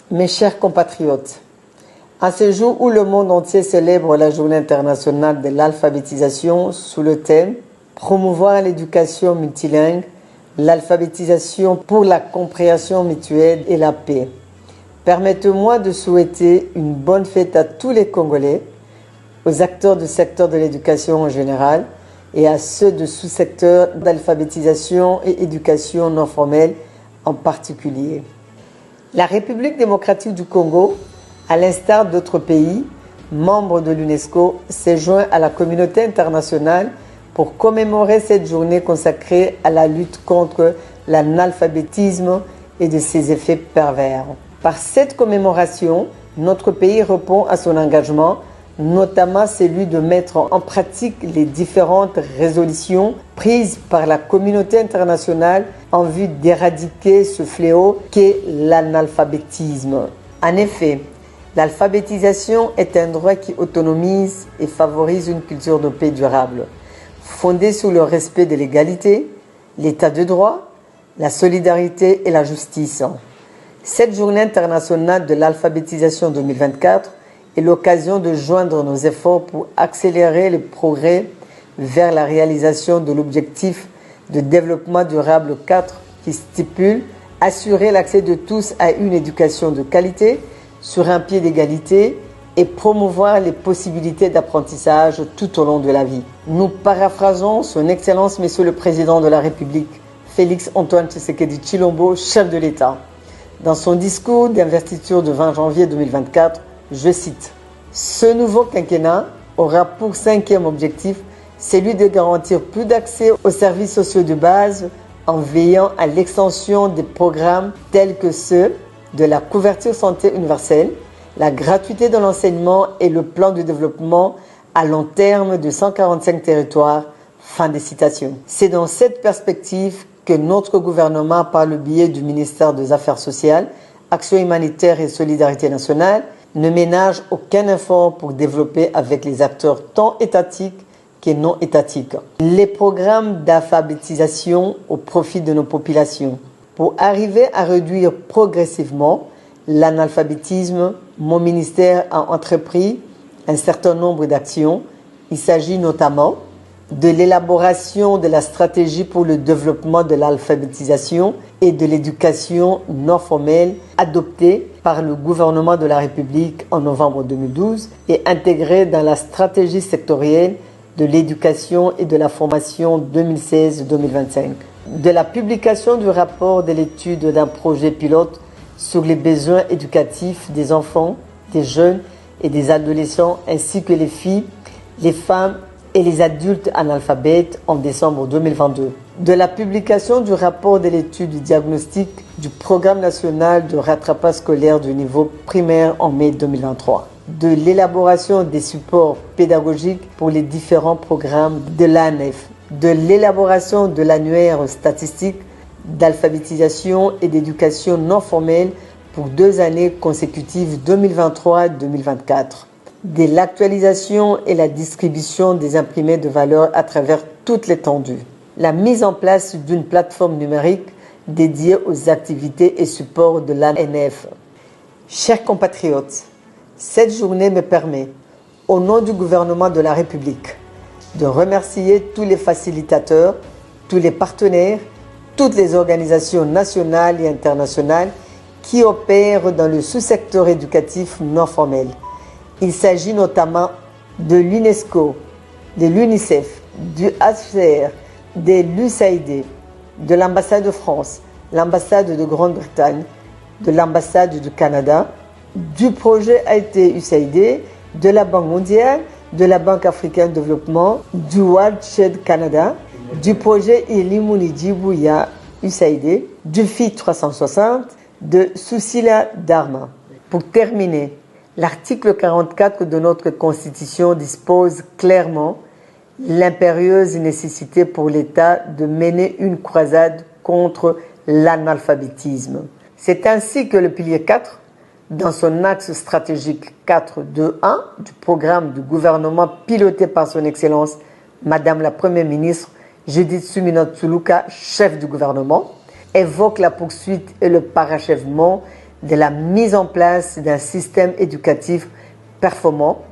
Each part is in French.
Mes chers compatriotes, à ce jour où le monde entier célèbre la Journée internationale de l'alphabétisation sous le thème « Promouvoir l'éducation multilingue, l'alphabétisation pour la compréhension mutuelle et la paix », permettez-moi de souhaiter une bonne fête à tous les Congolais, aux acteurs du secteur de l'éducation en général et à ceux de sous-secteurs d'alphabétisation et éducation non formelle en particulier. La République démocratique du Congo, à l'instar d'autres pays, membres de l'UNESCO, s'est joint à la communauté internationale pour commémorer cette journée consacrée à la lutte contre l'analphabétisme et de ses effets pervers. Par cette commémoration, notre pays répond à son engagement, notamment celui de mettre en pratique les différentes résolutions prises par la communauté internationale en vue d'éradiquer ce fléau qu'est l'analphabétisme. En effet, l'alphabétisation est un droit qui autonomise et favorise une culture de paix durable, fondée sur le respect de l'égalité, l'état de droit, la solidarité et la justice. Cette journée internationale de l'alphabétisation 2024 est l'occasion de joindre nos efforts pour accélérer les progrès vers la réalisation de l'objectif de développement durable 4 qui stipule assurer l'accès de tous à une éducation de qualité sur un pied d'égalité et promouvoir les possibilités d'apprentissage tout au long de la vie. Nous paraphrasons son Excellence Monsieur le Président de la République, Félix Antoine Tshisekedi Tshilombo, chef de l'État. Dans son discours d'investiture de 20 janvier 2024, je cite « Ce nouveau quinquennat aura pour cinquième objectif celui de garantir plus d'accès aux services sociaux de base en veillant à l'extension des programmes tels que ceux de la couverture santé universelle, la gratuité de l'enseignement et le plan de développement à long terme de 145 territoires. » Fin des citations. C'est dans cette perspective que notre gouvernement, par le biais du ministère des Affaires sociales, Action humanitaire et solidarité nationale, ne ménage aucun effort pour développer avec les acteurs tant étatiques que non étatiques les programmes d'alphabétisation au profit de nos populations. Pour arriver à réduire progressivement l'analphabétisme, mon ministère a entrepris un certain nombre d'actions. Il s'agit notamment de l'élaboration de la stratégie pour le développement de l'alphabétisation et de l'éducation non formelle adoptée par le gouvernement de la République en novembre 2012 et intégrée dans la stratégie sectorielle de l'éducation et de la formation 2016-2025. De la publication du rapport de l'étude d'un projet pilote sur les besoins éducatifs des enfants, des jeunes et des adolescents ainsi que les filles, les femmes et les adultes analphabètes en décembre 2022. De la publication du rapport de l'étude du diagnostic du programme national de rattrapage scolaire du niveau primaire en mai 2023. De l'élaboration des supports pédagogiques pour les différents programmes de l'ANF. De l'élaboration de l'annuaire statistique d'alphabétisation et d'éducation non formelle pour 2 années consécutives 2023-2024. De l'actualisation et la distribution des imprimés de valeur à travers toute l'étendue. La mise en place d'une plateforme numérique dédiée aux activités et supports de l'ANF. Chers compatriotes, cette journée me permet, au nom du gouvernement de la République, de remercier tous les facilitateurs, tous les partenaires, toutes les organisations nationales et internationales qui opèrent dans le sous-secteur éducatif non formel. Il s'agit notamment de l'UNESCO, de l'UNICEF, du HCR, de l'USAID, de l'ambassade de France, l'ambassade de Grande-Bretagne, de l'ambassade du Canada, du projet AIT-USAID, de la Banque mondiale, de la Banque africaine de développement, du World Shed Canada, du projet Ilimunidjibuya USAID, du FIT 360, de Susila Dharma. Pour terminer, l'article 44 de notre Constitution dispose clairement l'impérieuse nécessité pour l'État de mener une croisade contre l'analphabétisme. C'est ainsi que le pilier 4, dans son axe stratégique 4.2.1 du programme du gouvernement piloté par son Excellence Madame la Première ministre Judith Suminwa Tsholuka, chef du gouvernement, évoque la poursuite et le parachèvement de la mise en place d'un système éducatif performant,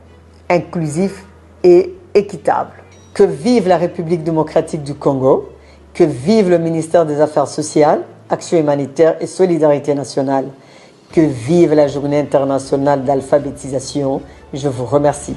inclusif et équitable. Que vive la République démocratique du Congo, que vive le ministère des Affaires sociales, Action humanitaire et solidarité nationale, que vive la Journée internationale d'alphabétisation. Je vous remercie.